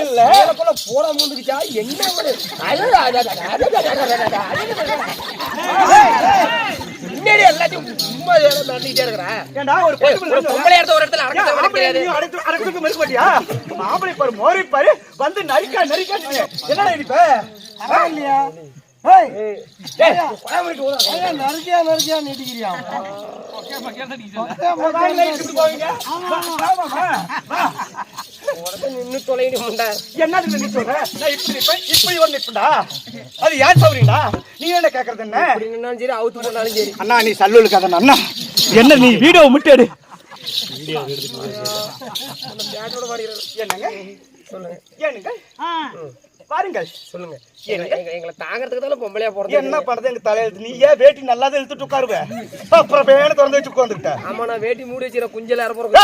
இல்ல போட முடிஞ்சுச்சா என்ன முன்னாடி எல்லாத்தையும் சும்மா நடந்துகிட்டே இருக்கிறேன். ஒரு பொம்பளை இடத்த ஒரு இடத்துல அடக்கு மறுக்க மாட்டியா? மாப்பிளை பாரு மோரி பாரு வந்து நரிக்கா நரிக்கா என்னடா இடிப்ப இல்லையா? நரிக்கியா நீட்டிக்கிறியா? நின்னு தொலைடா. என்னது நீ சொல்ற? இப்படி ஒண்ணு நிப்படா. அது ஏன் சொல்றீங்கடா? நீ என்ன கேக்குறது என்ன? இப்படி நின்னாலும் சரி அவுத்து போனாலும் சரி. அண்ணா நீ சல்லுலுக்கு அத அண்ணா. என்ன நீ வீடியோ முட்டு எடு. வீடியோ எடுத்துட்டு பேட்டோட பாடிறாரு. என்னங்க? சொல்லுங்க. ஏனுங்க? பாருங்கள் சொல்லுங்க. எங்களை தாங்கிறதுக்கு தான பொம்பளையா போறது. என்ன பண்றது எங்க தலையில? நீ ஏன் வேட்டி நல்லா இழுத்துட்டு உட்காருவ? அப்புறம் வேண திறந்து வச்சு உட்கார்ந்துட்ட. ஆமா நான் வேட்டி மூடி வச்சிர குஞ்சல அற போறேன்.